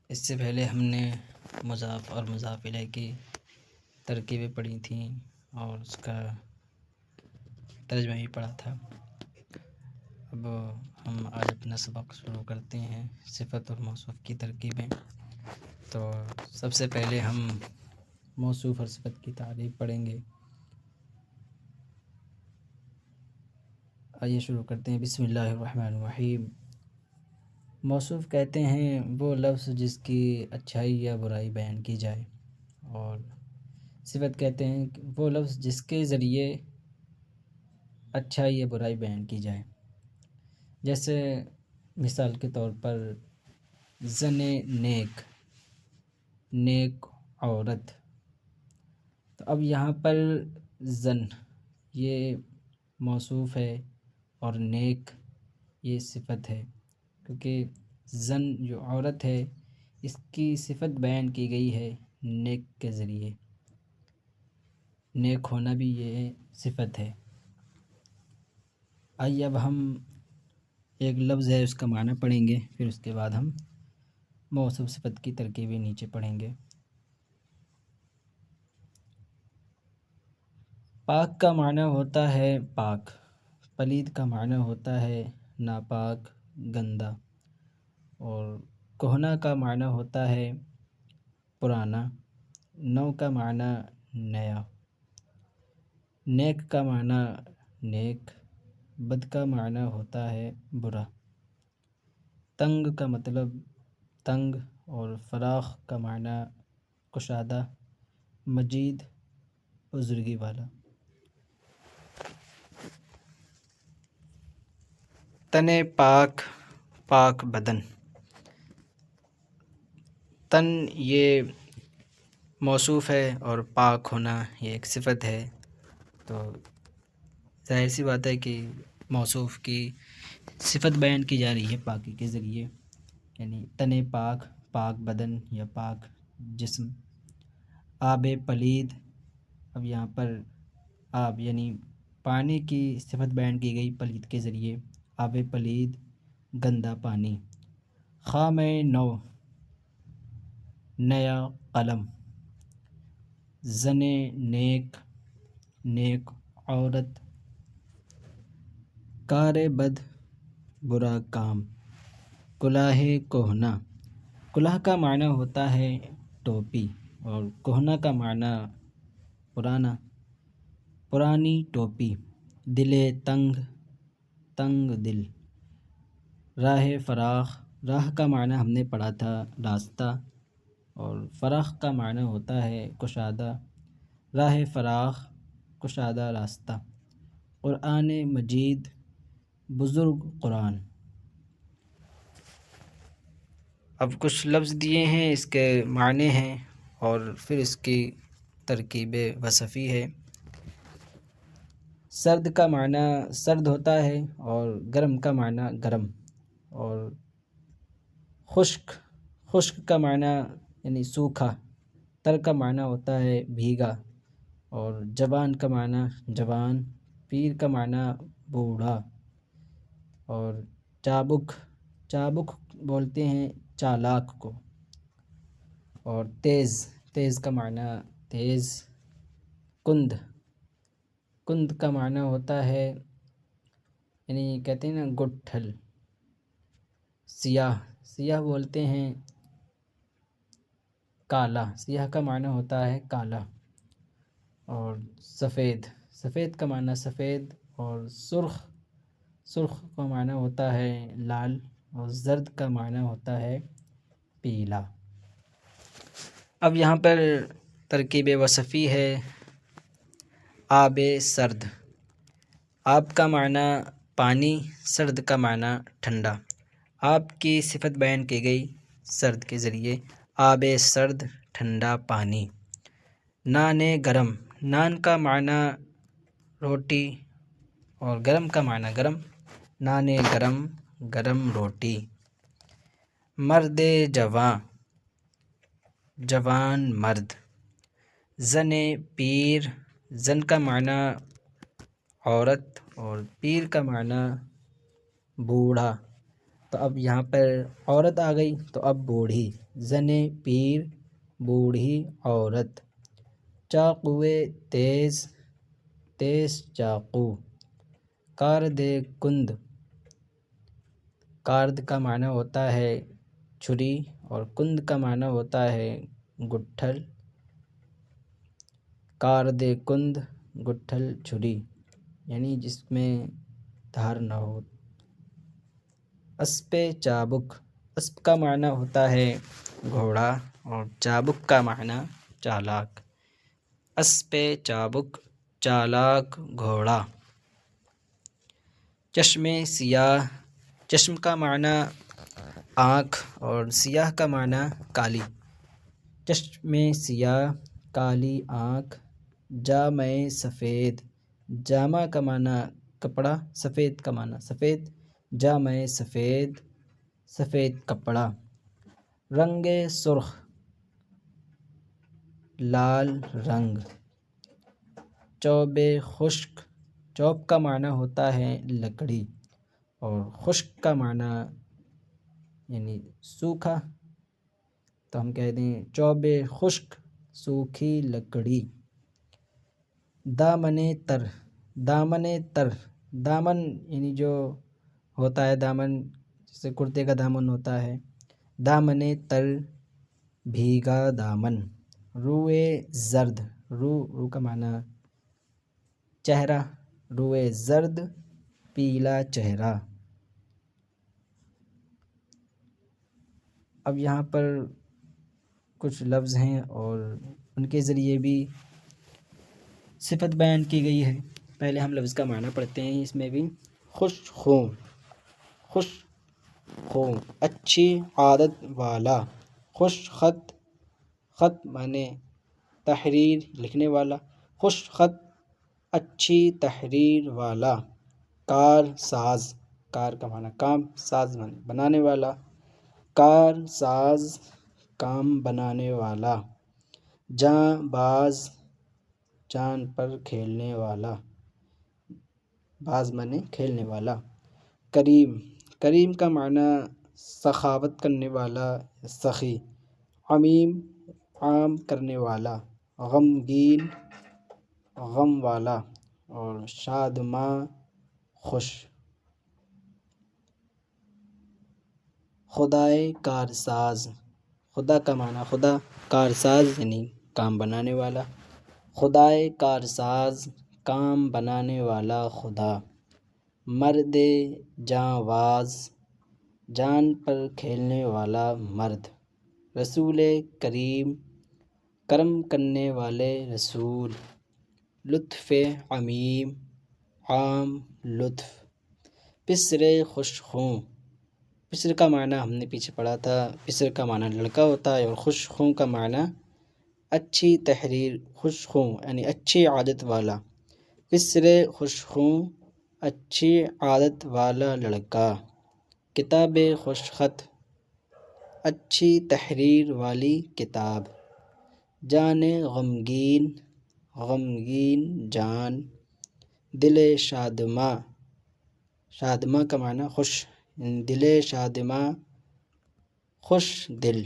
اس سے پہلے ہم نے مضاف اور مضاف الیہ کی ترکیبیں پڑھی تھیں اور اس کا ترجمہ بھی پڑھا تھا۔ اب ہم آج اپنا سبق شروع کرتے ہیں صفت اور موصوف کی ترکیبیں۔ تو سب سے پہلے ہم موصوف اور صفت کی تعریف پڑھیں گے۔ آئیے شروع کرتے ہیں۔ بسم اللہ الرحمن الرحیم۔ موصوف کہتے ہیں وہ لفظ جس کی اچھائی یا برائی بیان کی جائے، اور صفت کہتے ہیں وہ لفظ جس کے ذریعے اچھائی یا برائی بیان کی جائے۔ جیسے مثال کے طور پر زن نیک، نیک عورت۔ تو اب یہاں پر زن یہ موصوف ہے اور نیک یہ صفت ہے، کیونکہ زن جو عورت ہے اس کی صفت بیان کی گئی ہے نیک کے ذریعے، نیک ہونا بھی یہ صفت ہے۔ آئیے اب ہم ایک لفظ ہے اس کا معنی پڑھیں گے، پھر اس کے بعد ہم موصوف صفت کی ترکیبیں نیچے پڑھیں گے۔ پاک کا معنی ہوتا ہے پاک، پلید کا معنی ہوتا ہے ناپاک، گندا، اور کہنا کا معنی ہوتا ہے پرانا، نو کا معنی نیا، نیک کا معنی نیک، بد کا معنی ہوتا ہے برا، تنگ کا مطلب تنگ، اور فراخ کا معنی کشادہ، مجید بزرگی والا۔ تن پاک، پاک بدن۔ تن یہ موصوف ہے اور پاک ہونا یہ ایک صفت ہے، تو ظاہر سی بات ہے کہ موصوف کی صفت بیان کی جا رہی ہے پاکی کے ذریعے، یعنی تن پاک، پاک بدن یا پاک جسم۔ آب پلید، اب یہاں پر آب یعنی پانی کی صفت بیان کی گئی پلید کے ذریعے، آب پلید گندا پانی۔ خام نو، نیا قلم۔ زن نیک، نیک عورت۔ کار بد، برا کام۔ کلاه کہنا، کلاه کا معنی ہوتا ہے ٹوپی، اور کہنا کا معنی پرانا، پرانی ٹوپی۔ دل تنگ، تنگ دل۔ راہ فراخ، راہ کا معنی ہم نے پڑھا تھا راستہ، اور فراخ کا معنی ہوتا ہے کشادہ، راہ فراخ کشادہ راستہ۔ قرآن مجید، بزرگ قرآن۔ اب کچھ لفظ دیے ہیں، اس کے معنی ہیں اور پھر اس کی ترکیب وصفی ہے۔ سرد کا معنی سرد ہوتا ہے، اور گرم کا معنی گرم، اور خشک، خشک کا معنی یعنی سوکھا۔ تر کا معنی ہوتا ہے بھیگا، اور جوان کا معنی جوان۔ پیر کا معنی بوڑھا، اور چابک، چابک بولتے ہیں چالاک کو۔ اور تیز، تیز کا معنی تیز۔ کند، کند کا معنی ہوتا ہے یعنی کہتے ہیں نا گٹھل۔ سیاہ، سیاہ بولتے ہیں کالا، سیاہ کا معنی ہوتا ہے کالا۔ اور سفید، سفید کا معنی سفید، اور سرخ، سرخ کا معنی ہوتا ہے لال، اور زرد کا معنی ہوتا ہے پیلا۔ اب یہاں پر ترکیب وصفی ہے۔ آب سرد، آب کا معنی پانی، سرد کا معنی ٹھنڈا۔ آب کی صفت بیان کی گئی سرد کے ذریعے، آب سرد ٹھنڈا پانی۔ نان گرم، نان کا معنی روٹی، اور گرم کا معنی گرم، نان گرم گرم روٹی۔ مرد جواں، جوان مرد۔ زن پیر، زن کا معنی عورت، اور پیر کا معنی بوڑھا۔ تو اب یہاں پر عورت آ گئی تو اب بوڑھی، زن پیر، بوڑھی عورت، چاقوئے تیز، تیز چاقو، کارد کند، کارد کا معنی ہوتا ہے چھری اور کند کا معنی ہوتا ہے گٹھل، کارد کند گٹھل چھری یعنی جس میں دھار نہ ہو۔ اسپِ چابک، اسپ کا معنی ہوتا ہے گھوڑا اور چابک کا معنی چالاک، اسپِ چابک چالاک گھوڑا۔ چشم سیاہ، چشم کا معنی آنکھ اور سیاہ کا معنی کالی، چشم سیاہ کالی آنکھ۔ جامہ سفید، جامہ کا معنی کپڑا، سفید کا معنی سفید، جامہ سفید سفید کپڑا۔ رنگ سرخ، لال رنگ۔ چوب خشک، چوب کا معنی ہوتا ہے لکڑی اور خشک کا معنی یعنی سوکھا، تو ہم کہہ دیں چوب خشک سوکھی لکڑی۔ دامن تر، دامن تر، دامن یعنی جو ہوتا ہے دامن جیسے کرتے کا دامن ہوتا ہے، دامن تر بھیگا دامن۔ روئے زرد، رو کا معنی چہرہ، روئے زرد پیلا چہرہ۔ اب یہاں پر کچھ لفظ ہیں اور ان کے ذریعے بھی صفت بیان کی گئی ہے۔ پہلے ہم لفظ کا معنی پڑھتے ہیں اس میں بھی۔ خوش خوں، خوش خوں اچھی عادت والا، خوش خط، خط معنی تحریر لکھنے والا، خوش خط اچھی تحریر والا۔ کار ساز، کار کا معنی کام، ساز معنی بنانے والا، کار ساز کام بنانے والا۔ جاں باز، جان پر کھیلنے والا، باز معنی کھیلنے والا۔ کریم، کریم کا معنی سخاوت کرنے والا، سخی۔ عمیم عام کرنے والا، غمگین غم والا اور شادماں خوش۔ خدائے کارساز، خدا کا معنی خدا، کارساز یعنی کام بنانے والا، خدائے کارساز کام بنانے والا خدا۔ مرد جاں باز، جان پر کھیلنے والا مرد۔ رسول کریم، کرم کرنے والے رسول۔ لطف عمیم، عام لطف۔ پسر خوش خوں، پسر کا معنی ہم نے پیچھے پڑھا تھا، پسر کا معنی لڑکا ہوتا ہے اور خوش خوں کا معنی اچھی تحریر، خوش خوں یعنی اچھی عادت والا۔ پسر خوش خوں اچھی عادت والا لڑکا۔ کتاب خوش خط، اچھی تحریر والی کتاب۔ جان غمگین، غمگین جان۔ دل شادماں، شادماں کا معنی خوش، دل شادماں خوش دل۔